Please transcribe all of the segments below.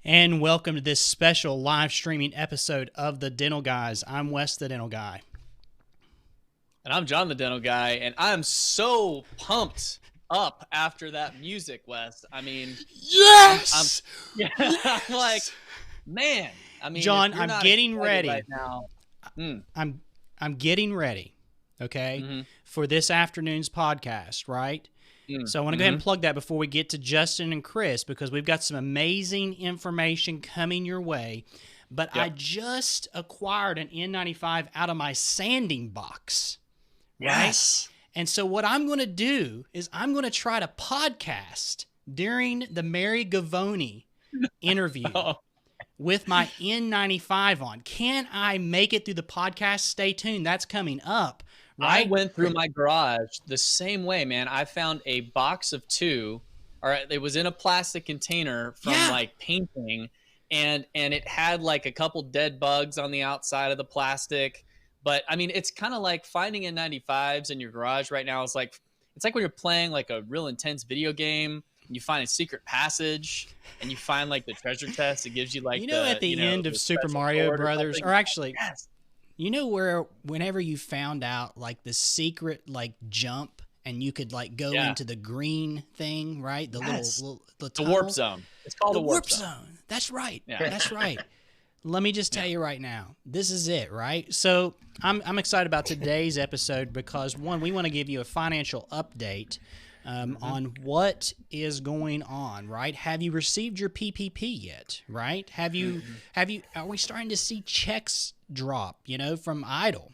And welcome to this special live streaming episode of The Dental Guys. I'm Wes, the Dental Guy. And I'm John, the Dental Guy, and I'm so pumped up after that music, Wes. I mean, yes! I'm like, man. I mean, John, I'm getting ready right now. I'm getting ready, okay, for this afternoon's podcast, right? So I want to go ahead and plug that before we get to Justin and Chris, because we've got some amazing information coming your way. But I just acquired an N95 out of my sanding box. Yes. Right? And so what I'm going to do is I'm going to try to podcast during the Mary Gavoni interview with my N95 on. Can I make it through the podcast? Stay tuned. That's coming up. Right? I went through my garage the same way, man. I found a box of two. All right, it was in a plastic container from like painting, and it had like a couple dead bugs on the outside of the plastic. But I mean, it's kind of like finding N95s in your garage right now. It's like when you're playing like a real intense video game and you find a secret passage and you find like the treasure chest. It gives you like at the end of Super Mario Brothers, or actually. Yes. You know where whenever you found out like the secret like jump and you could like go into the green thing, right? The little the warp zone. It's called the warp zone. That's right. Yeah. That's right. Let me just tell you right now, this is it, right? So I'm excited about today's episode because one, we want to give you a financial update on what is going on, right? Have you received your PPP yet, right? Are we starting to see checks drop, from idle,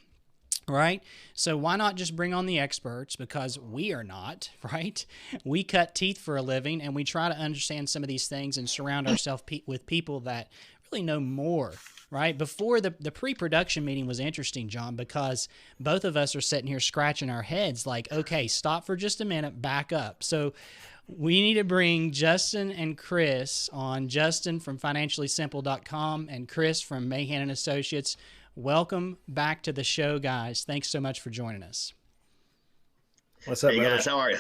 right? So why not just bring on the experts, because we are not, right? We cut teeth for a living and we try to understand some of these things and surround ourselves with people that really know more, right? Before the pre-production meeting was interesting, John, because both of us are sitting here scratching our heads like, okay, stop for just a minute, back up. So we need to bring Justin and Chris on. Justin from financiallysimple.com and Chris from Mahan and Associates. Welcome back to the show, guys. Thanks so much for joining us. What's up, guys? How are you?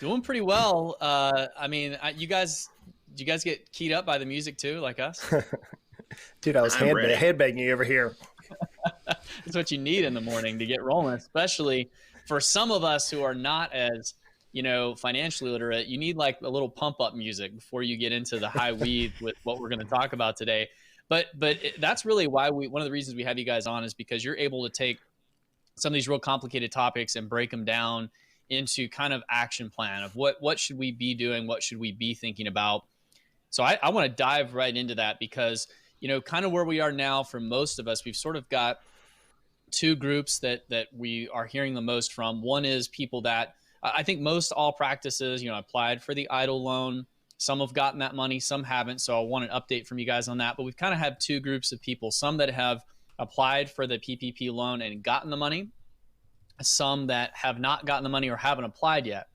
Doing pretty well. I mean, did you guys get keyed up by the music too, like us? Dude, I was headbanging you over here. That's what you need in the morning to get rolling, especially for some of us who are not as financially literate. You need like a little pump up music before you get into the high weed with what we're going to talk about today. But that's really why one of the reasons we have you guys on is because you're able to take some of these real complicated topics and break them down into kind of action plan of what should we be doing, what should we be thinking about. So I want to dive right into that because, kind of where we are now for most of us, we've sort of got two groups that we are hearing the most from. One is people that I think most all practices, applied for the EIDL loan. Some have gotten that money, some haven't. So I want an update from you guys on that. But we've kind of had two groups of people, some that have applied for the PPP loan and gotten the money, some that have not gotten the money or haven't applied yet.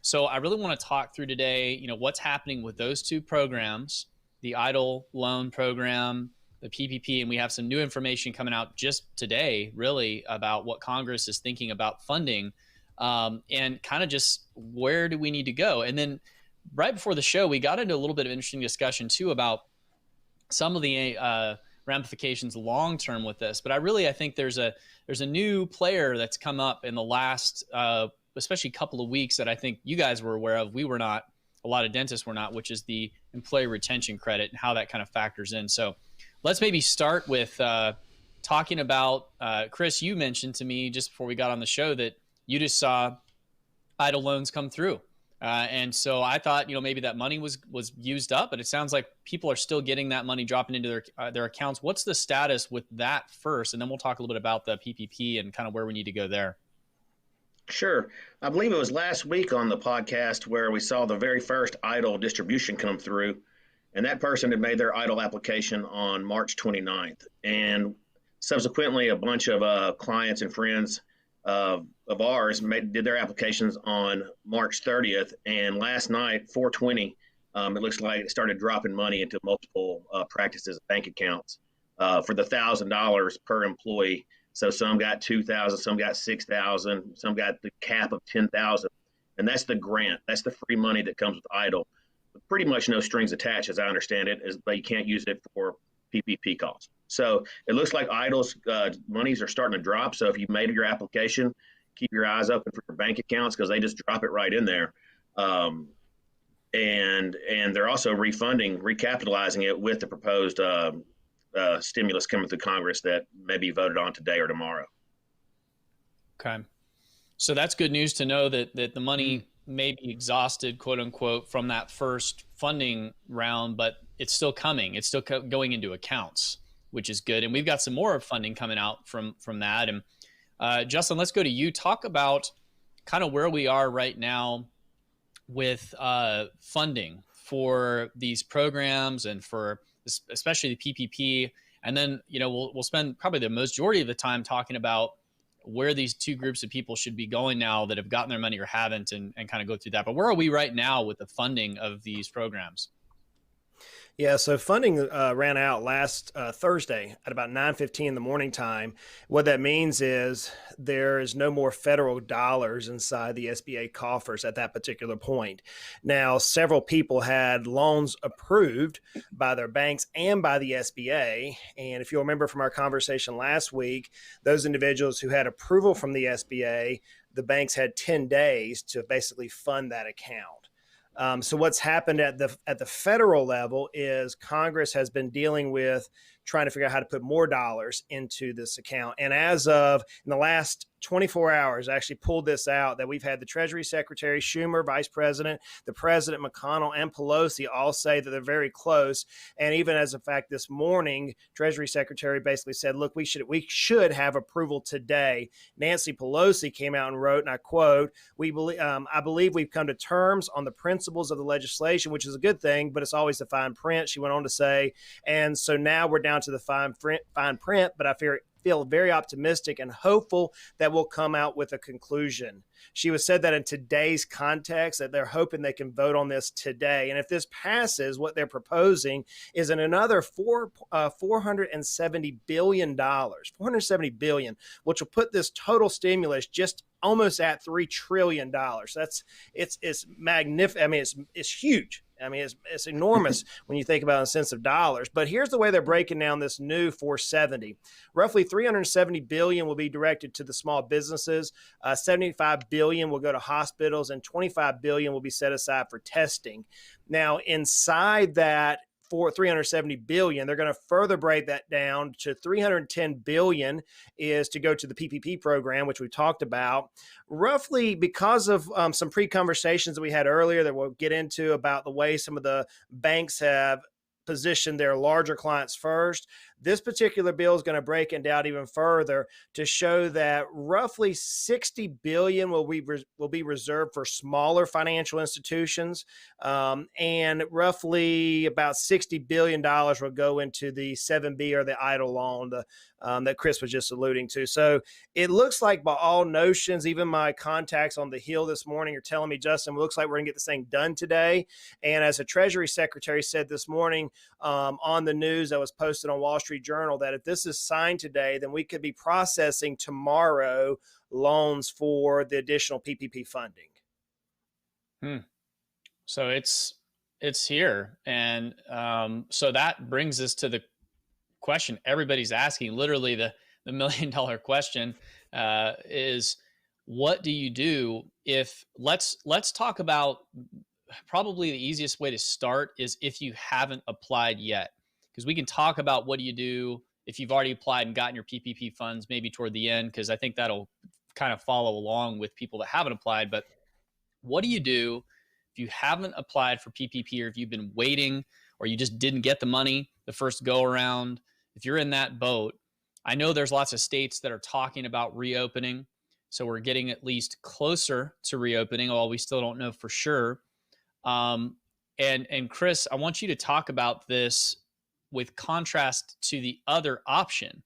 So I really want to talk through today, what's happening with those two programs, the EIDL loan program, the PPP, and we have some new information coming out just today, really, about what Congress is thinking about funding and kind of just where do we need to go. And then right before the show, we got into a little bit of interesting discussion too about some of the ramifications long-term with this. But I think there's a new player that's come up in the last especially couple of weeks that I think you guys were aware of. We were not, a lot of dentists were not, which is the employee retention credit and how that kind of factors in. So let's maybe start with talking about, Chris, you mentioned to me just before we got on the show that you just saw EIDL loans come through. And so I thought, maybe that money was used up, but it sounds like people are still getting that money dropping into their accounts. What's the status with that first? And then we'll talk a little bit about the PPP and kind of where we need to go there. Sure. I believe it was last week on the podcast where we saw the very first EIDL distribution come through, and that person had made their EIDL application on March 29th. And subsequently, a bunch of clients and friends of ours did their applications on March 30th. And last night, 4/20, it looks like it started dropping money into multiple practices' bank accounts for the $1,000 per employee. So some got 2,000, some got 6,000, some got the cap of 10,000, and that's the grant. That's the free money that comes with EIDL. pretty much no strings attached, as I understand it, but you can't use it for PPP costs. So it looks like idles monies are starting to drop. So if you made your application, keep your eyes open for your bank accounts because they just drop it right in there. And they're also recapitalizing it with the proposed stimulus coming through Congress that may be voted on today or tomorrow. Okay. So that's good news to know that the money may be exhausted, quote unquote, from that first funding round, but it's still coming. It's still going into accounts, which is good. And we've got some more funding coming out from that. And Justin, let's go to you. Talk about kind of where we are right now with funding for these programs and for especially the PPP. And then, we'll spend probably the majority of the time talking about where these two groups of people should be going now that have gotten their money or haven't, and kind of go through that. But where are we right now with the funding of these programs? Yeah, so funding ran out last Thursday at about 9:15 in the morning time. What that means is there is no more federal dollars inside the SBA coffers at that particular point. Now, several people had loans approved by their banks and by the SBA. And if you'll remember from our conversation last week, those individuals who had approval from the SBA, the banks had 10 days to basically fund that account. So what's happened at the federal level is Congress has been dealing with trying to figure out how to put more dollars into this account. And as of in the last 24 hours, I actually pulled this out that we've had the Treasury Secretary, Schumer, Vice President, the President, McConnell, and Pelosi all say that they're very close. And even as a fact, this morning, Treasury Secretary basically said, look, we should have approval today. Nancy Pelosi came out and wrote, and I quote, I believe we've come to terms on the principles of the legislation, which is a good thing, but it's always the fine print, she went on to say. And so now we're down to the fine print, but I feel very optimistic and hopeful that we'll come out with a conclusion. She was said that in today's context, that they're hoping they can vote on this today. And if this passes, what they're proposing is another $470 billion, $470 billion, which will put this total stimulus just almost at $3 trillion. It's magnificent. I mean, it's huge. I mean, it's enormous when you think about it in the sense of dollars. But here's the way they're breaking down this new 470. Roughly 370 billion will be directed to the small businesses. 75 billion will go to hospitals, and 25 billion will be set aside for testing. Now, inside that for 370 billion, they're going to further break that down to 310 billion is to go to the PPP program, which we talked about. Roughly, because of some pre-conversations that we had earlier that we'll get into about the way some of the banks have positioned their larger clients first, this particular bill is going to break it down even further to show that roughly 60 billion will be reserved for smaller financial institutions, and roughly about $60 billion will go into the 7B or the EIDL loan that Chris was just alluding to. So it looks like by all notions, even my contacts on the Hill this morning are telling me, Justin, it looks like we're going to get this thing done today. And as the Treasury Secretary said this morning on the news that was posted on Wall Street Journal, that if this is signed today, then we could be processing tomorrow loans for the additional PPP funding. So it's here. And so that brings us to the question everybody's asking, literally the $1 million question is, what do you do if let's talk about probably the easiest way to start is if you haven't applied yet, because we can talk about what do you do if you've already applied and gotten your PPP funds maybe toward the end, because I think that'll kind of follow along with people that haven't applied. But what do you do if you haven't applied for PPP, or if you've been waiting, or you just didn't get the money the first go around? If you're in that boat, I know there's lots of states that are talking about reopening. So we're getting at least closer to reopening, although we still don't know for sure. And Chris, I want you to talk about this with contrast to the other option.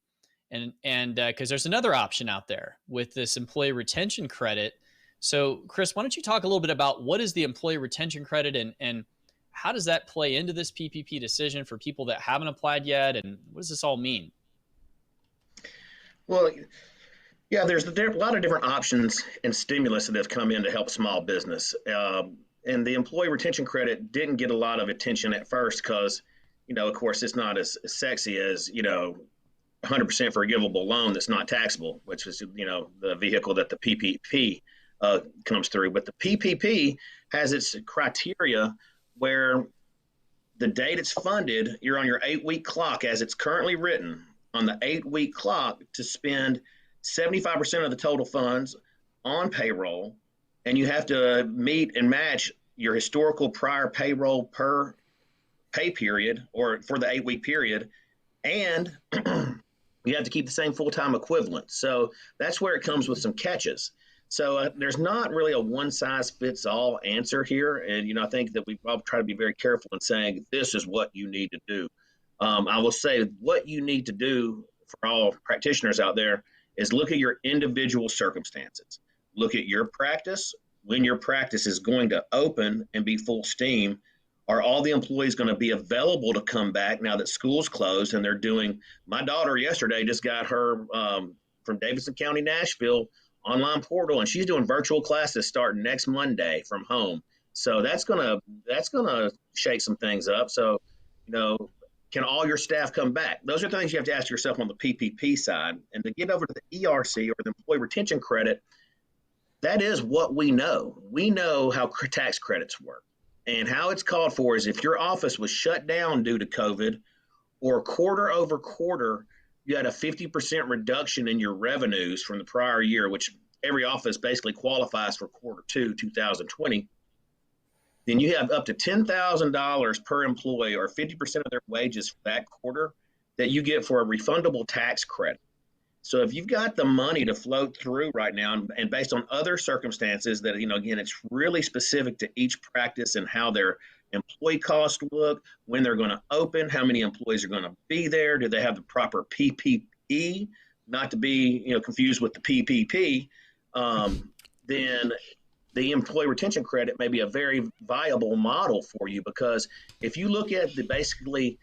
And because there's another option out there with this employee retention credit. So Chris, why don't you talk a little bit about what is the employee retention credit, and how does that play into this PPP decision for people that haven't applied yet? And what does this all mean? Well, yeah, there's a lot of different options and stimulus that have come in to help small business. and the employee retention credit didn't get a lot of attention at first because, of course, it's not as sexy as, 100% forgivable loan that's not taxable, which is, the vehicle that the PPP comes through. But the PPP has its criteria where the date it's funded, you're on your 8-week clock as it's currently written on the 8-week clock to spend 75% of the total funds on payroll, and you have to meet and match your historical prior payroll per pay period or for the 8-week period, and you have to keep the same full-time equivalent. So that's where it comes with some catches. So there's not really a one-size-fits-all answer here. And, I think that we all try to be very careful in saying this is what you need to do. I will say what you need to do for all practitioners out there is look at your individual circumstances. Look at your practice. When your practice is going to open and be full steam, are all the employees going to be available to come back now that school's closed and they're doing? My daughter yesterday just got her from Davidson County, Nashville online portal, and she's doing virtual classes starting next Monday from home. So that's gonna shake some things up. So, can all your staff come back? Those are things you have to ask yourself on the PPP side. And to get over to the ERC or the employee retention credit, that is what we know. We know how tax credits work. And how it's called for is if your office was shut down due to COVID or quarter over quarter, you had a 50% reduction in your revenues from the prior year, which every office basically qualifies for Q2 2020, then you have up to $10,000 per employee or 50% of their wages for that quarter that you get for a refundable tax credit. So if you've got the money to float through right now, and based on other circumstances that, again, it's really specific to each practice and how their employee costs look, when they're going to open, how many employees are going to be there, do they have the proper PPE, not to be confused with the PPP, then the employee retention credit may be a very viable model for you, because if you look at the basically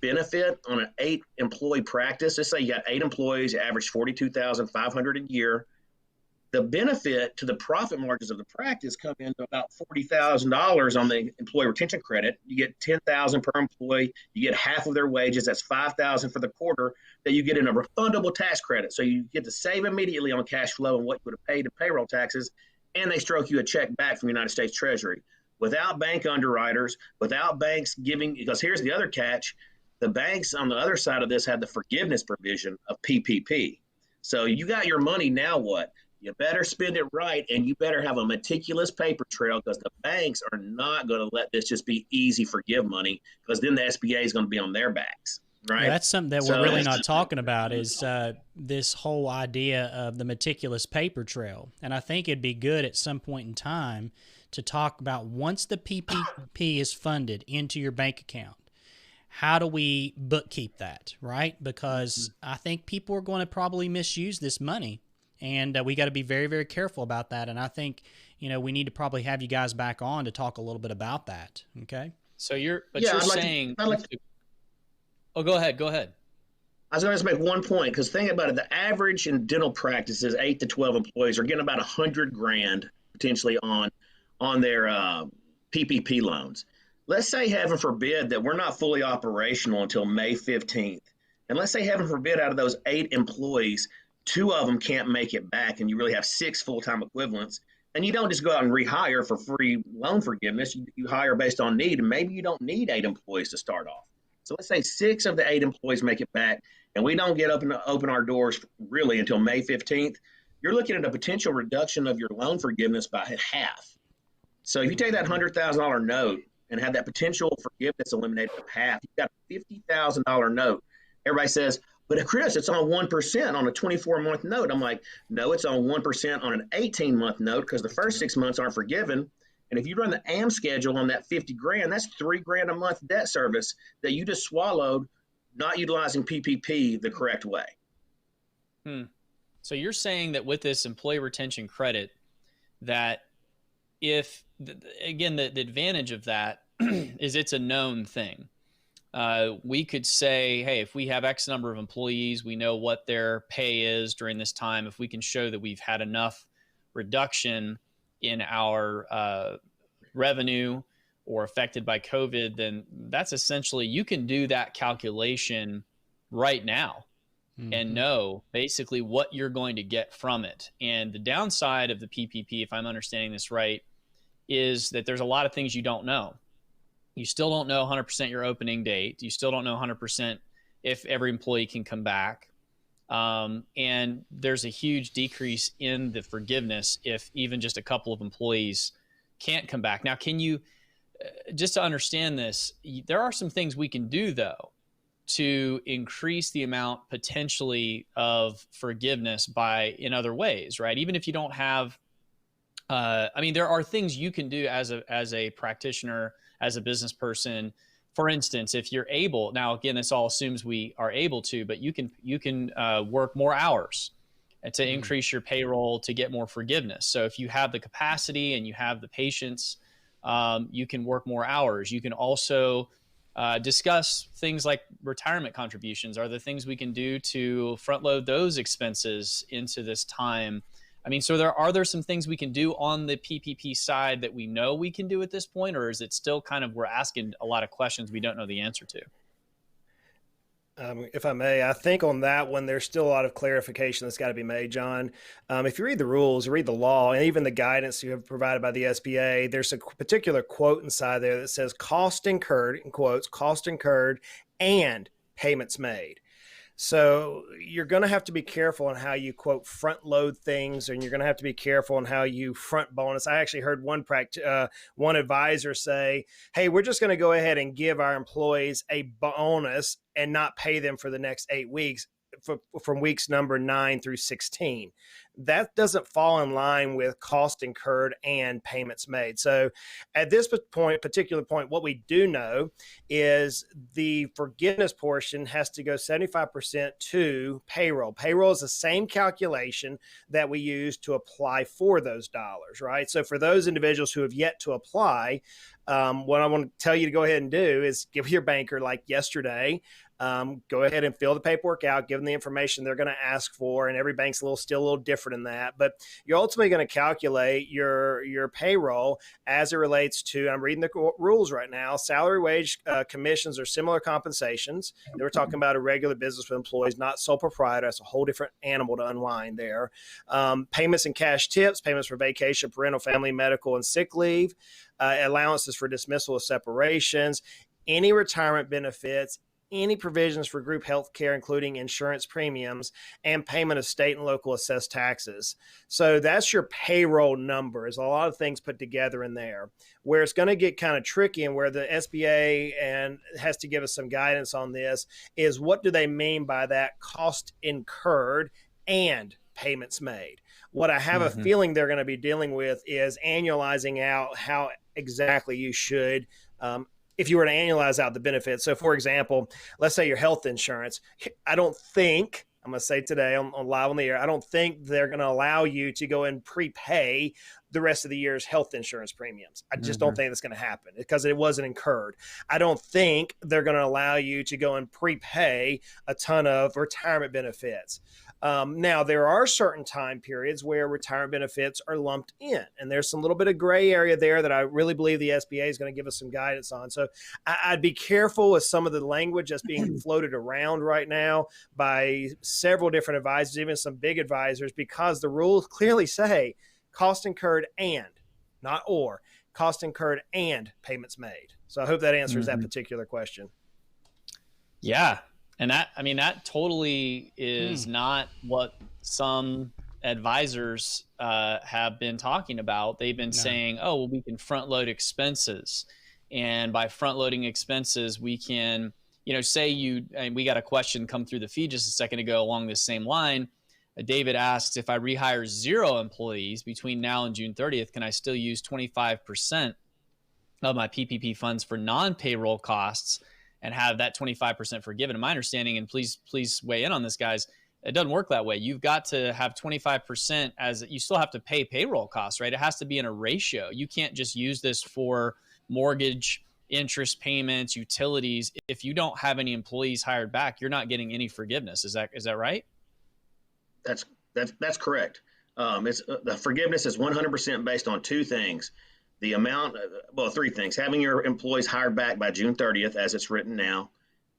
benefit on an 8-employee practice, let's say you got 8 employees, average $42,500 a year. The benefit to the profit margins of the practice come into about $40,000 on the employee retention credit. You get $10,000 per employee. You get half of their wages. That's $5,000 for the quarter that you get in a refundable tax credit. So you get to save immediately on cash flow and what you would have paid in payroll taxes, and they stroke you a check back from the United States Treasury without bank underwriters, without banks giving. Because here's the other catch. The banks on the other side of this have the forgiveness provision of PPP. So you got your money, now what? You better spend it right, and you better have a meticulous paper trail, because the banks are not going to let this just be easy forgive money, because then the SBA is going to be on their backs, right? Yeah, that's something that we're really not talking about is this whole idea of the meticulous paper trail. And I think it'd be good at some point in time to talk about, once the PPP is funded into your bank account, how do we bookkeep that, right? Because I think people are going to probably misuse this money, and we got to be very, very careful about that. And I think, we need to probably have you guys back on to talk a little bit about that. Okay. So you're saying, oh, go ahead. I was going to make one point, because think about it. The average in dental practices, 8 to 12 employees, are getting about $100,000 potentially on their PPP loans. Let's say, heaven forbid, that we're not fully operational until May 15th. And let's say, heaven forbid, out of those 8 employees, 2 of them can't make it back, and you really have 6 full-time equivalents. And you don't just go out and rehire for free loan forgiveness. You hire based on need, and maybe you don't need 8 employees to start off. So let's say 6 of the 8 employees make it back, and we don't get open our doors really until May 15th. You're looking at a potential reduction of your loan forgiveness by half. So if you take that $100,000 note and have that potential forgiveness eliminated by half, you've got a $50,000 note. Everybody says, but Chris, it's on 1% on a 24-month note. I'm like, no, it's on 1% on an 18-month note, because the first 6 months aren't forgiven. And if you run the AM schedule on that $50,000, that's $3,000 a month debt service that you just swallowed, not utilizing PPP the correct way. So you're saying that with this employee retention credit, that if, again, the advantage of that is it's a known thing. We could say, hey, if we have X number of employees, we know what their pay is during this time. If we can show that we've had enough reduction in our revenue or affected by COVID, then that's essentially, you can do that calculation right now and know basically what you're going to get from it. And the downside of the PPP, if I'm understanding this right, is that there's a lot of things you don't know. You still don't know 100% your opening date. You still don't know 100% if every employee can come back. And there's a huge decrease in the forgiveness if even just a couple of employees can't come back. Now, can you, just to understand this, there are some things we can do, though, to increase the amount potentially of forgiveness in other ways, right? Even if you don't have, there are things you can do as a practitioner, as a business person. For instance, if you're able, now again, this all assumes we are able to, but you can work more hours to increase your payroll to get more forgiveness. So if you have the capacity and you have the patience, you can work more hours. You can also discuss things like retirement contributions. Are there things we can do to front load those expenses into this time? So are there some things we can do on the PPP side that we know we can do at this point, or is it still kind of, we're asking a lot of questions we don't know the answer to? If I may, I think on that one, there's still a lot of clarification that's got to be made, John. If you read the rules, read the law, and even the guidance you have provided by the SBA, there's a particular quote inside there that says cost incurred, in quotes, cost incurred and payments made. So you're going to have to be careful on how you, quote, front load things, and you're going to have to be careful on how you front bonus. I actually heard one advisor say, hey, we're just going to go ahead and give our employees a bonus and not pay them for the next 8 weeks from weeks number 9 through 16. That doesn't fall in line with cost incurred and payments made. So at this particular point, what we do know is the forgiveness portion has to go 75% to payroll. Payroll is the same calculation that we use to apply for those dollars, right? So for those individuals who have yet to apply, what I want to tell you to go ahead and do is give your banker, like yesterday, go ahead and fill the paperwork out, give them the information they're going to ask for, and every bank's still a little different in that. But you're ultimately going to calculate your payroll as it relates to, I'm reading the rules right now, salary, wage, commissions, or similar compensations. They were talking about a regular business with employees, not sole proprietor. That's a whole different animal to unwind there. Payments and cash tips, payments for vacation, parental, family, medical, and sick leave, allowances for dismissal of separations, any retirement benefits, any provisions for group health care, including insurance premiums, and payment of state and local assessed taxes. So that's your payroll number. There's a lot of things put together in there. Where it's going to get kind of tricky and where the SBA has to give us some guidance on this is, what do they mean by that cost incurred and payments made? What I have a feeling they're going to be dealing with is annualizing out how exactly you should, if you were to annualize out the benefits. So for example, let's say your health insurance, I don't think, I'm going to say today on live on the air, I don't think they're going to allow you to go and prepay the rest of the year's health insurance premiums. I just don't think that's going to happen because it wasn't incurred. I don't think they're going to allow you to go and prepay a ton of retirement benefits. Now, there are certain time periods where retirement benefits are lumped in, and there's some little bit of gray area there that I really believe the SBA is going to give us some guidance on. So I'd be careful with some of the language that's being floated around right now by several different advisors, even some big advisors, because the rules clearly say cost incurred and, not or, cost incurred and payments made. So I hope that answers that particular question. Yeah. And that totally is not what some advisors have been talking about. They've been saying, oh, well, we can front load expenses. And by front loading expenses, we can, and we got a question come through the feed just a second ago along this same line. David asks, if I rehire 0 employees between now and June 30th, can I still use 25% of my PPP funds for non-payroll costs and have that 25% forgiven? And my understanding, and please weigh in on this, guys, it doesn't work that way. You've got to have 25% as you still have to pay payroll costs, right? It has to be in a ratio. You can't just use this for mortgage, interest payments, utilities. If you don't have any employees hired back, you're not getting any forgiveness. Is that right? That's correct. The forgiveness is 100% based on 2 things: the amount, well, three things: having your employees hired back by June 30th, as it's written now,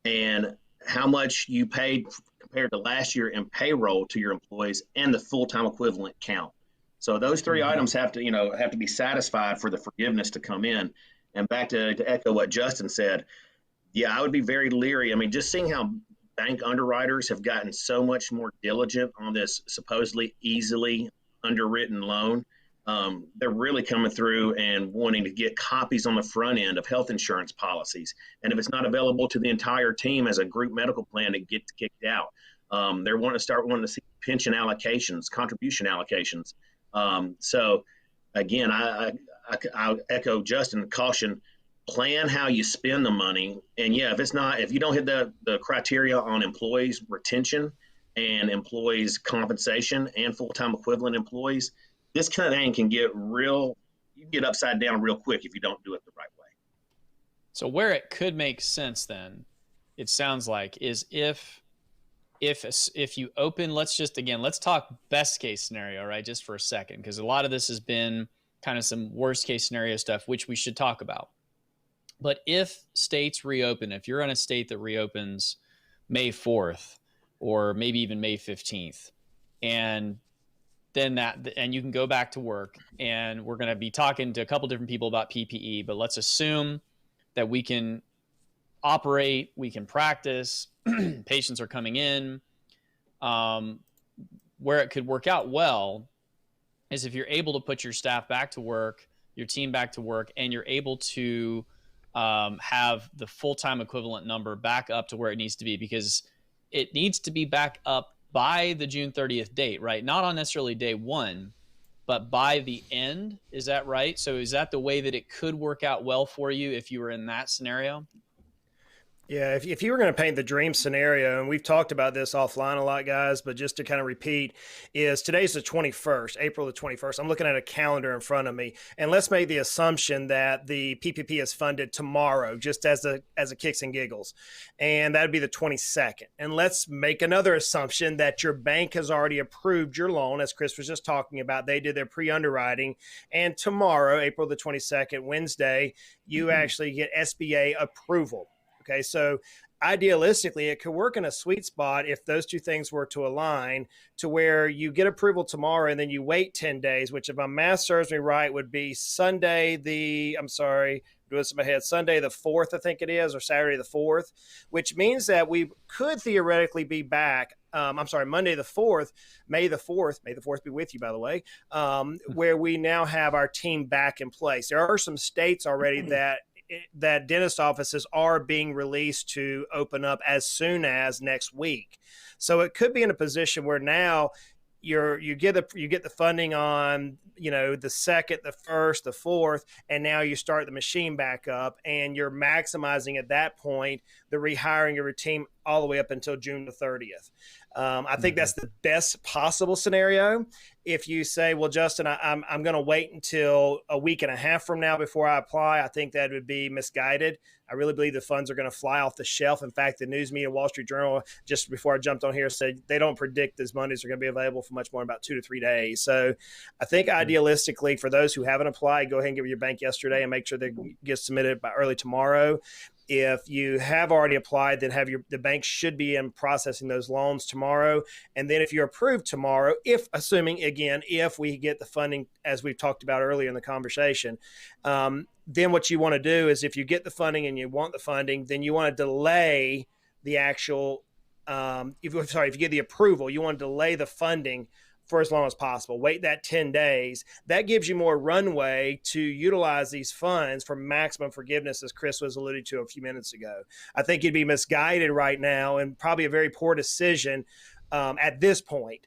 and how much you paid compared to last year in payroll to your employees, and the full-time equivalent count. So those three items have to be satisfied for the forgiveness to come in. And back to echo what Justin said, yeah, I would be very leery. I mean, just seeing how bank underwriters have gotten so much more diligent on this supposedly easily underwritten loan. They're really coming through and wanting to get copies on the front end of health insurance policies. And if it's not available to the entire team as a group medical plan, it gets kicked out. They're wanting to see pension allocations, contribution allocations. So again, I'll echo Justin, caution, plan how you spend the money. And yeah, if you don't hit the criteria on employees retention and employees compensation and full-time equivalent employees, this kind of thing can get upside down real quick if you don't do it the right way. So where it could make sense then, it sounds like, is if you open, let's talk best case scenario, right? Just for a second, because a lot of this has been kind of some worst case scenario stuff, which we should talk about. But if states reopen, if you're in a state that reopens May 4th or maybe even May 15th, and then you can go back to work, and we're going to be talking to a couple different people about PPE, but let's assume that we can operate, we can practice, patients are coming in. Where it could work out well is if you're able to put your staff back to work, your team back to work, and you're able to have the full-time equivalent number back up to where it needs to be, because it needs to be back up by the June 30th date, right? Not on necessarily day one, but by the end. Is that right? So is that the way that it could work out well for you if you were in that scenario? Yeah, if you were going to paint the dream scenario, and we've talked about this offline a lot, guys, but just to kind of repeat, is today's the 21st, April the 21st. I'm looking at a calendar in front of me, and let's make the assumption that the PPP is funded tomorrow, just as a kicks and giggles, and that'd be the 22nd. And let's make another assumption that your bank has already approved your loan, as Chris was just talking about. They did their pre-underwriting, and tomorrow, April the 22nd, Wednesday, you actually get SBA approval. Okay, so idealistically, it could work in a sweet spot if those two things were to align, to where you get approval tomorrow and then you wait 10 days, which, if my math serves me right, would be Sunday the 4th, I think it is, or Saturday the 4th, which means that we could theoretically be back. Monday the 4th, May the 4th be with you, by the way, where we now have our team back in place. There are some states already that dentist offices are being released to open up as soon as next week. So it could be in a position where now you get the funding on, the 2nd, the 1st, the 4th, and now you start the machine back up, and you're maximizing at that point the rehiring of your team all the way up until June the 30th. I think that's the best possible scenario. If you say, well, Justin, I'm going to wait until a week and a half from now before I apply, I think that would be misguided. I really believe the funds are going to fly off the shelf. In fact, the news media, Wall Street Journal, just before I jumped on here, said they don't predict these monies are going to be available for much more than about 2 to 3 days. So I think idealistically, for those who haven't applied, go ahead and give your bank yesterday and make sure they get submitted by early tomorrow. If you have already applied, then the bank should be in processing those loans tomorrow. And then if you're approved tomorrow, if we get the funding, as we've talked about earlier in the conversation, then what you want to do is, if you get the funding and you want the funding, then you want to delay the actual, if you get the approval, you want to delay the funding for as long as possible. Wait that 10 days. That gives you more runway to utilize these funds for maximum forgiveness, as Chris was alluding to a few minutes ago. I think you'd be misguided right now, and probably a very poor decision at this point,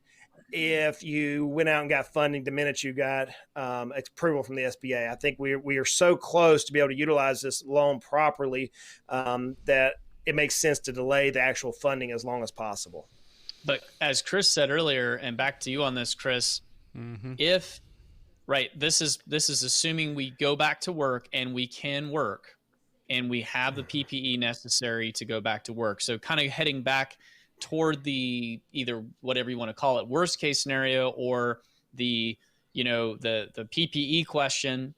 if you went out and got funding the minute you got approval from the SBA. I think we are so close to be able to utilize this loan properly that it makes sense to delay the actual funding as long as possible. But as Chris said earlier, and back to you on this, Chris, this is assuming we go back to work and we can work and we have the PPE necessary to go back to work. So kind of heading back toward the, either whatever you want to call it, worst case scenario, or the PPE question,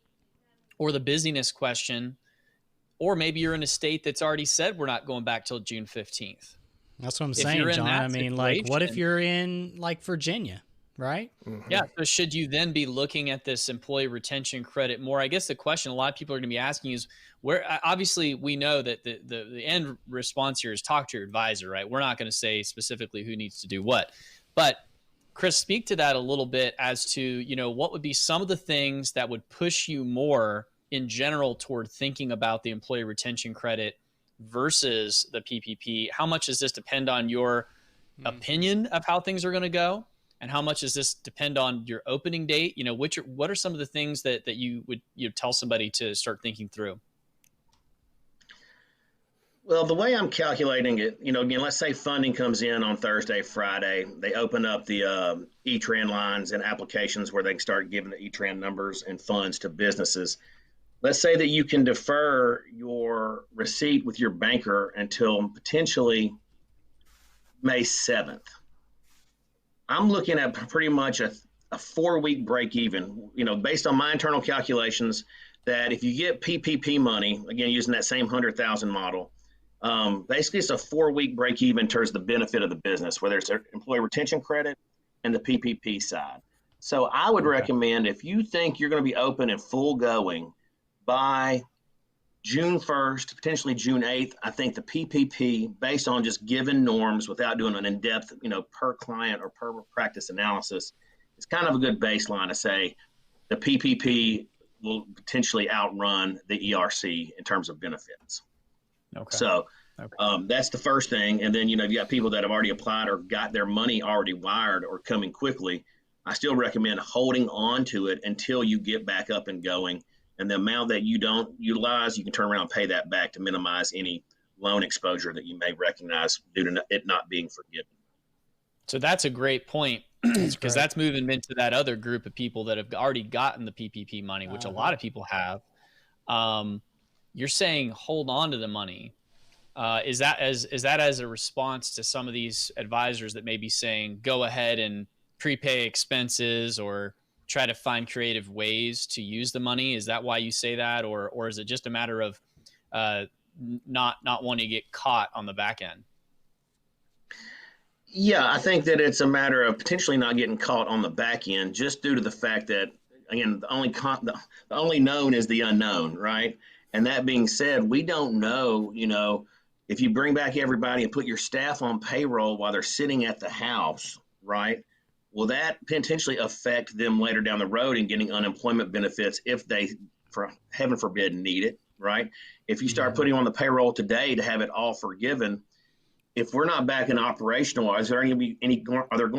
or the busyness question, or maybe you're in a state that's already said we're not going back till June 15th. That's what I'm If saying, you're in John. that I mean, like, what if situation- you're in like Virginia, right? Yeah. So should you then be looking at this employee retention credit more? I guess the question a lot of people are going to be asking is where, obviously we know that the end response here is talk to your advisor, right? We're not going to say specifically who needs to do what, but Chris, speak to that a little bit as to, you know, what would be some of the things that would push you more in general toward thinking about the employee retention credit versus the PPP? How much does this depend on your opinion of how things are going to go? And how much does this depend on your opening date? You know, what are some of the things that you would tell somebody to start thinking through? Well, the way I'm calculating it, you know, again, let's say funding comes in on Thursday, Friday. They open up the E-Tran lines and applications where they can start giving the E-Tran numbers and funds to businesses. Let's say that you can defer your receipt with your banker until potentially May 7th. I'm looking at pretty much a 4-week break even, you know, based on my internal calculations, that if you get PPP money, again, using that same 100,000 model, basically it's a 4-week break even towards the benefit of the business, whether it's their employee retention credit and the PPP side. So I would recommend, if you think you're going to be open and full going by June 1st, potentially June 8th, I think the PPP, based on just given norms without doing an in-depth, you know, per client or per practice analysis, it's kind of a good baseline to say the PPP will potentially outrun the ERC in terms of benefits. Okay. So that's the first thing. And then, you know, you got people that have already applied or got their money already wired or coming quickly. I still recommend holding on to it until you get back up and going. And the amount that you don't utilize, you can turn around and pay that back to minimize any loan exposure that you may recognize due to it not being forgiven. So that's a great point, because that's moving into that other group of people that have already gotten the PPP money, which a lot of people have. You're saying hold on to the money. Is that as a response to some of these advisors that may be saying go ahead and prepay expenses or try to find creative ways to use the money? Is that why you say that, or is it just a matter of not wanting to get caught on the back end? Yeah, I think that it's a matter of potentially not getting caught on the back end, just due to the fact that, again, the only known is the unknown, right? And that being said, we don't know, you know, if you bring back everybody and put your staff on payroll while they're sitting at the house, right? Will that potentially affect them later down the road in getting unemployment benefits if they, for heaven forbid, need it, right? If you start putting on the payroll today to have it all forgiven, if we're not back in operational, are there going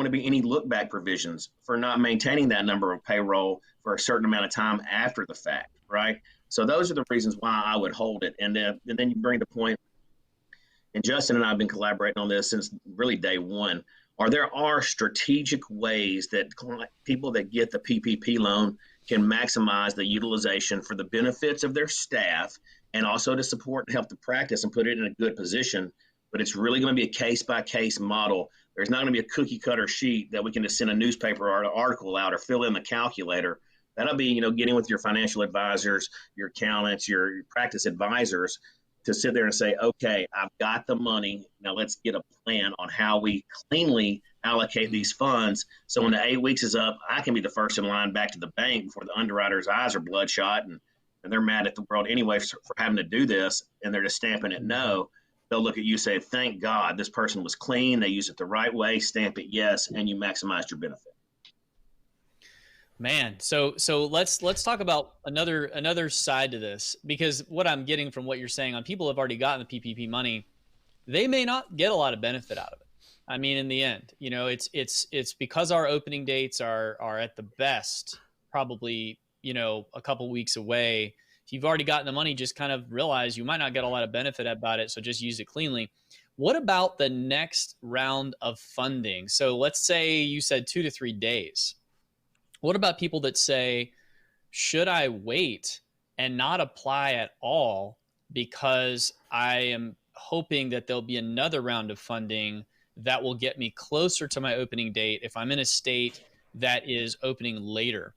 to be any look back provisions for not maintaining that number of payroll for a certain amount of time after the fact, right? So those are the reasons why I would hold it. And then you bring the point, and Justin and I have been collaborating on this since really day one. There are strategic ways that people that get the PPP loan can maximize the utilization for the benefits of their staff and also to support and help the practice and put it in a good position. But it's really going to be a case-by-case model. There's not going to be a cookie-cutter sheet that we can just send a newspaper or an article out or fill in the calculator. That'll be, you know, getting with your financial advisors, your accountants, your practice advisors to sit there and say, okay, I've got the money. Now let's get a plan on how we cleanly allocate these funds. So when the 8 weeks is up, I can be the first in line back to the bank before the underwriter's eyes are bloodshot and they're mad at the world anyway for having to do this, and they're just stamping it no. They'll look at you and say, thank God this person was clean. They used it the right way, stamp it yes, and you maximized your benefit. Man, so let's talk about another side to this, because what I'm getting from what you're saying on people who have already gotten the PPP money, they may not get a lot of benefit out of it. I mean, in the end, you know, it's because our opening dates are at the best probably, you know, a couple weeks away. If you've already gotten the money, just kind of realize you might not get a lot of benefit about it, so just use it cleanly. What about the next round of funding? So let's say you said 2 to 3 days. What about people that say, should I wait and not apply at all because I am hoping that there'll be another round of funding that will get me closer to my opening date if I'm in a state that is opening later?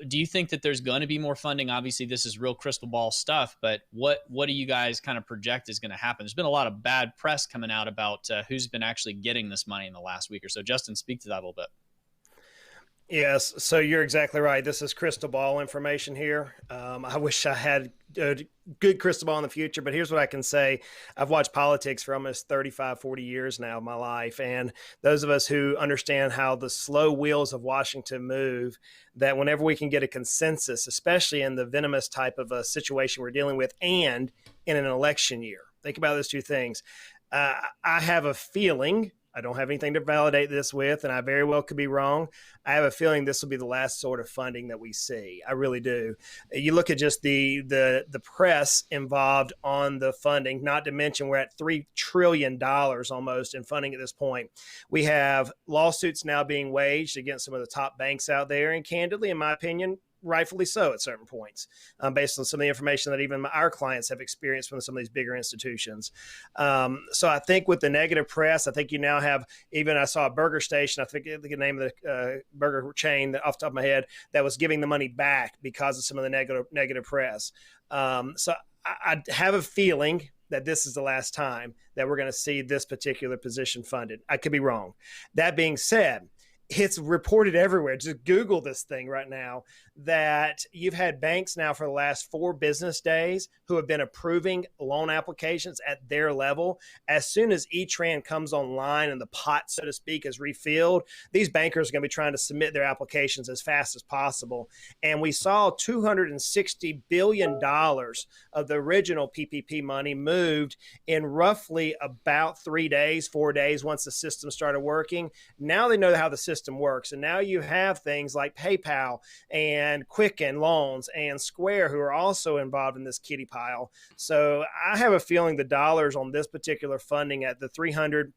do you think that there's going to be more funding? Obviously, this is real crystal ball stuff, but what do you guys kind of project is going to happen? There's been a lot of bad press coming out about who's been actually getting this money in the last week or so. Justin, speak to that a little bit. Yes, so you're exactly right. This is crystal ball information here. I wish I had a good crystal ball in the future, but here's what I can say. I've watched politics for almost 35, 40 years now of my life. And those of us who understand how the slow wheels of Washington move, that whenever we can get a consensus, especially in the venomous type of a situation we're dealing with and in an election year, think about those two things. I have a feeling, I don't have anything to validate this with, and I very well could be wrong. I have a feeling this will be the last sort of funding that we see. I really do. You look at just the press involved on the funding, not to mention we're at $3 trillion almost in funding at this point. We have lawsuits now being waged against some of the top banks out there, and candidly, in my opinion, rightfully so at certain points, based on some of the information that even our clients have experienced from some of these bigger institutions. So I think with the negative press, I think you now have, even I saw a burger station, I think the name of the burger chain off the top of my head, that was giving the money back because of some of the negative press. So I have a feeling that this is the last time that we're going to see this particular position funded. I could be wrong. That being said, it's reported everywhere. Just Google this thing right now, that you've had banks now for the last 4 business days who have been approving loan applications at their level. As soon as E-Tran comes online and the pot, so to speak, is refilled, these bankers are going to be trying to submit their applications as fast as possible. And we saw $260 billion of the original PPP money moved in roughly about 3 days, 4 days once the system started working. Now they know how the system works. And now you have things like PayPal and Quicken Loans and Square who are also involved in this kiddie pile. So I have a feeling the dollars on this particular funding at the $300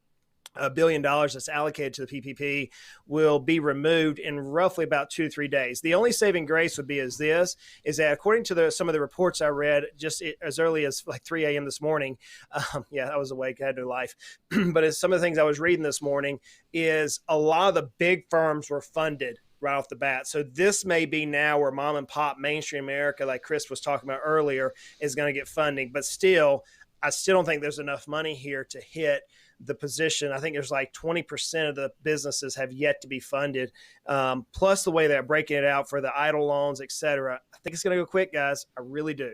billion that's allocated to the PPP will be removed in roughly about 2 to 3 days. The only saving grace would be is that according to some of the reports I read just as early as like 3 a.m. this morning, I was awake, I had no life, but as some of the things I was reading this morning is a lot of the big firms were funded right off the bat. So this may be now where mom and pop mainstream America, like Chris was talking about earlier, is going to get funding. But still, I still don't think there's enough money here to hit the position. I think there's like 20% of the businesses have yet to be funded. Plus the way they're breaking it out for the idle loans, et cetera. I think it's going to go quick, guys. I really do.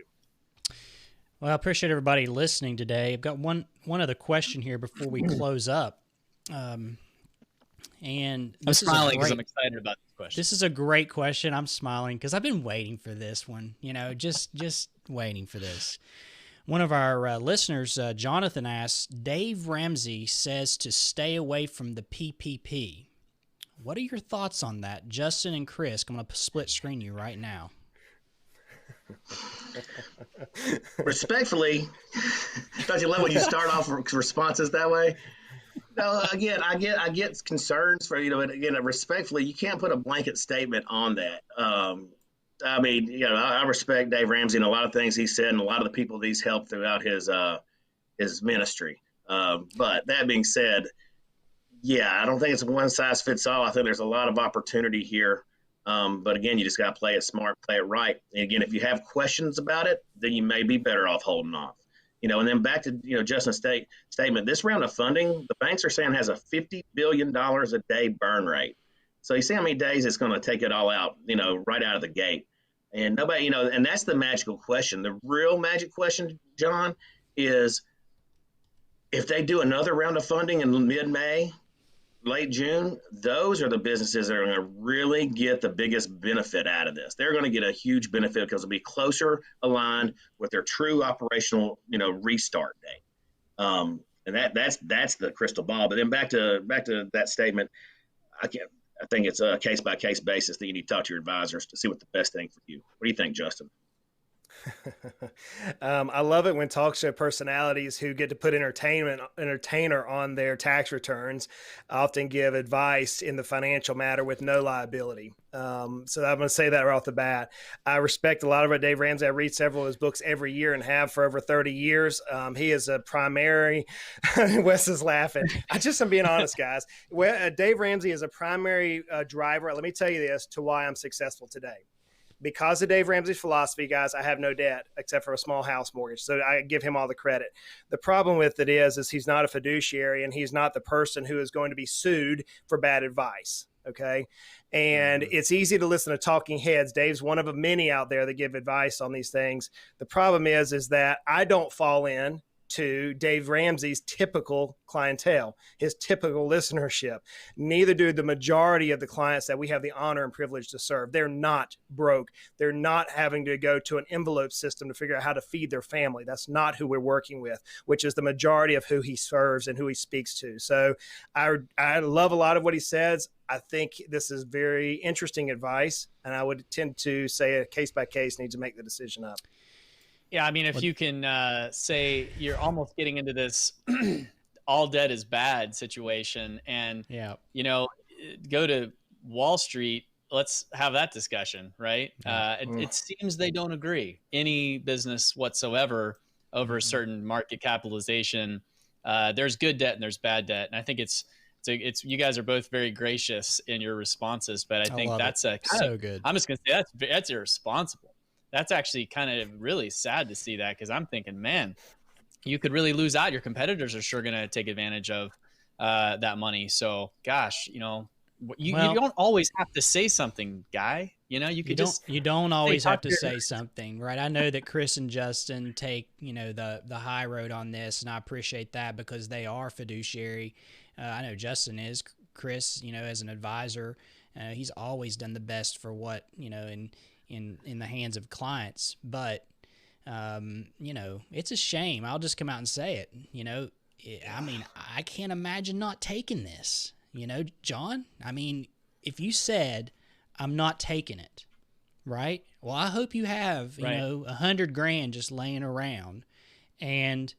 Well, I appreciate everybody listening today. I've got one other question here before we close up. And I'm smiling because I'm excited about this question. This is a great question. I'm smiling because I've been waiting for this one, just waiting for this. One of our listeners, Jonathan, asks, Dave Ramsey says to stay away from the PPP. What are your thoughts on that? Justin and Chris, I'm going to split screen you right now. Respectfully, don't you love when you start off responses that way? No, again, I get concerns for, again, respectfully, you can't put a blanket statement on that. I mean, I respect Dave Ramsey and a lot of things he said and a lot of the people that he's helped throughout his ministry. But that being said, I don't think it's a one size fits all. I think there's a lot of opportunity here. But again, you just got to play it smart, play it right. And again, if you have questions about it, then you may be better off holding off. And then back to, Justin's statement, this round of funding, the banks are saying has a $50 billion a day burn rate. So you see how many days it's going to take it all out, right out of the gate. And nobody, and that's the magical question. The real magic question, John, is if they do another round of funding in mid-May, late June, those are the businesses that are going to really get the biggest benefit out of this. They're going to get a huge benefit because it'll be closer aligned with their true operational, restart date. And that's the crystal ball. But then back to that statement, I think it's a case by case basis that you need to talk to your advisors to see what the best thing for you. What do you think, Justin? I love it when talk show personalities who get to put entertainer on their tax returns often give advice in the financial matter with no liability. So I'm going to say that right off the bat. I respect a lot of what Dave Ramsey. I read several of his books every year and have for over 30 years. He is a primary, Wes is laughing. I'm being honest, guys. Dave Ramsey is a primary driver. Let me tell you this to why I'm successful today. because of Dave Ramsey's philosophy, guys, I have no debt except for a small house mortgage. So I give him all the credit. The problem with it is he's not a fiduciary, and he's not the person who is going to be sued for bad advice. Okay. And it's easy to listen to talking heads. Dave's one of many out there that give advice on these things. The problem is that I don't fall in to Dave Ramsey's typical clientele, his typical listenership. Neither do the majority of the clients that we have the honor and privilege to serve. They're not broke. They're not having to go to an envelope system to figure out how to feed their family. That's not who we're working with, which is the majority of who he serves and who he speaks to. So I love a lot of what he says. I think this is very interesting advice, and I would tend to say a case by case needs to make the decision up. Yeah, I mean, if you can say you're almost getting into this all debt is bad situation, and go to Wall Street, let's have that discussion, right? It seems they don't agree. Any business whatsoever over a certain market capitalization, there's good debt and there's bad debt, and I think it's you guys are both very gracious in your responses, but I think that's so good. I'm just gonna say that's irresponsible. That's actually kind of really sad to see that, because I'm thinking, man, you could really lose out. Your competitors are sure going to take advantage of that money. So, gosh, you don't always have to say something, Guy. You don't always have to say something, right? I know that Chris and Justin take the high road on this, and I appreciate that because they are fiduciary. I know Justin is. Chris, as an advisor, he's always done the best for what in the hands of clients, but it's a shame. I'll just come out and say it. I mean, I can't imagine not taking this. John, I mean, if you said I'm not taking it, right? Well, I hope you have $100,000 just laying around and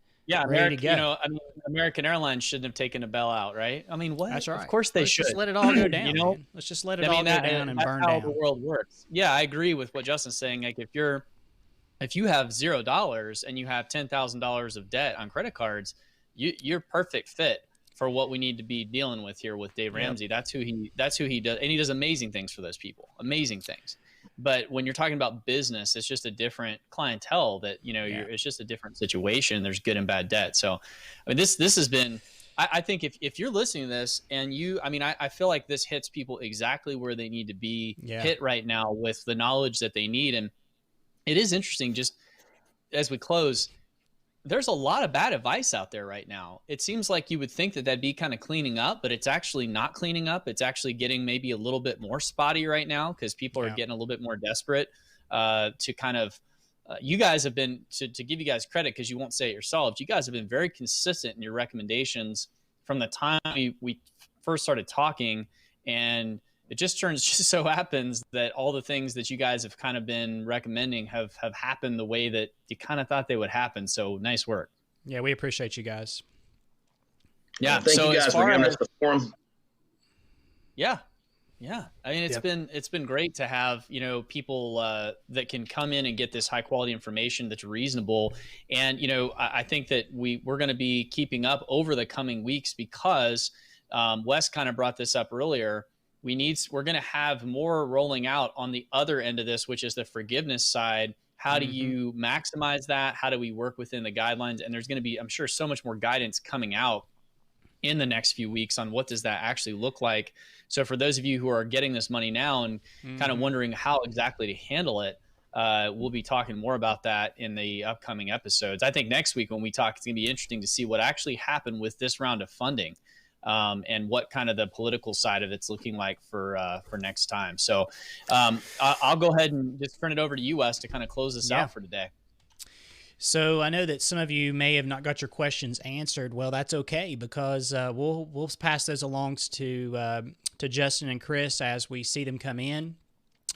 ready to go. American Airlines shouldn't have taken a bailout, right? I mean, what? That's right. Of course they should. Just let it all go down. Let's just let it all go down and burn down. That's how the world works. Yeah, I agree with what Justin's saying. Like, if you have $0 and you have $10,000 of debt on credit cards, you're perfect fit for what we need to be dealing with here with Dave Ramsey. That's who he does, and he does amazing things for those people. Amazing things. But when you're talking about business, it's just a different clientele that, it's just a different situation. There's good and bad debt. So, I mean, this has been, I think if you're listening to this and I feel like this hits people exactly where they need to be hit right now with the knowledge that they need. And it is interesting, just as we close, there's a lot of bad advice out there right now. It seems like you would think that that'd be kind of cleaning up, but it's actually not cleaning up. It's actually getting maybe a little bit more spotty right now because people are getting a little bit more desperate to kind of, you guys have been, to give you guys credit because you won't say it yourselves, you guys have been very consistent in your recommendations from the time we first started talking, and it just so happens that all the things that you guys have kind of been recommending have happened the way that you kind of thought they would happen. So nice work. Yeah, we appreciate you guys. Yeah. Thank you guys for giving us the forum. Yeah. Yeah. I mean, it's been great to have, people that can come in and get this high quality information that's reasonable. And, I think that we're going to be keeping up over the coming weeks because Wes kind of brought this up earlier. We're going to have more rolling out on the other end of this, which is the forgiveness side. How do you maximize that? How do we work within the guidelines? And there's going to be, I'm sure, so much more guidance coming out in the next few weeks on what does that actually look like. So for those of you who are getting this money now and kind of wondering how exactly to handle it, we'll be talking more about that in the upcoming episodes. I think next week when we talk, it's going to be interesting to see what actually happened with this round of funding. And what kind of the political side of it's looking like for next time. So I'll go ahead and just turn it over to you, Wes, to kind of close this out for today. So I know that some of you may have not got your questions answered. Well, that's okay because we'll pass those along to Justin and Chris as we see them come in.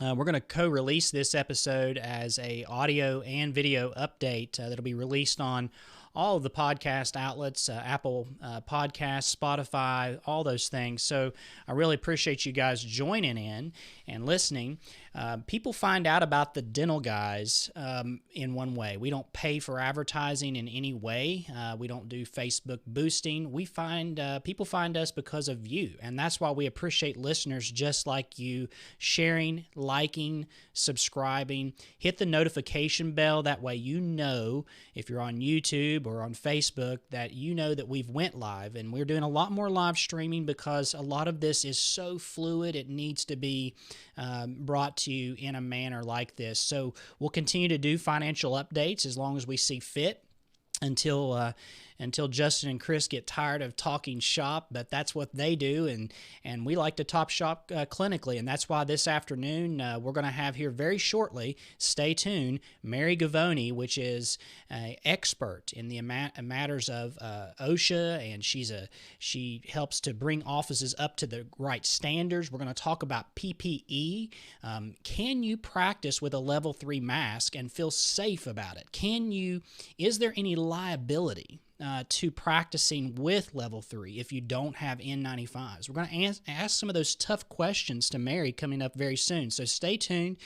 We're going to co-release this episode as a audio and video update that'll be released on all of the podcast outlets, Apple Podcasts, Spotify, all those things. So I really appreciate you guys joining in and listening. people find out about the Dental Guys in one way. We don't pay for advertising in any way. We don't do Facebook boosting. We find people find us because of you, and that's why we appreciate listeners just like you sharing, liking, subscribing. Hit the notification bell. That way you know if you're on YouTube or on Facebook that you know that we've went live, and we're doing a lot more live streaming because a lot of this is so fluid. It needs to be brought to you in a manner like this. So we'll continue to do financial updates as long as we see fit until Justin and Chris get tired of talking shop, but that's what they do, and we like to top shop clinically, and that's why this afternoon we're going to have here very shortly, stay tuned, Mary Gavoni, which is an expert in the matters of OSHA, and she helps to bring offices up to the right standards. We're going to talk about PPE. Can you practice with a level 3 mask and feel safe about it? Is there any liability to practicing with level 3 if you don't have N95s? We're going to ask some of those tough questions to Mary coming up very soon. So stay tuned.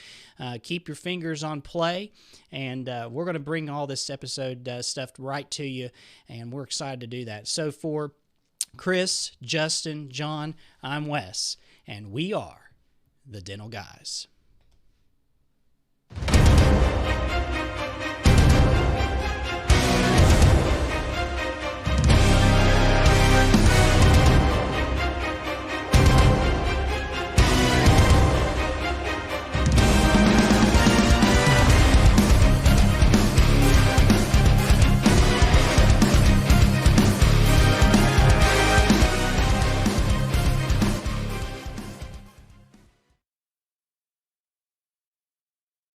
Keep your fingers on play, and we're going to bring all this episode stuff right to you, and we're excited to do that. So for Chris, Justin, John, I'm Wes, and we are the Dental Guys.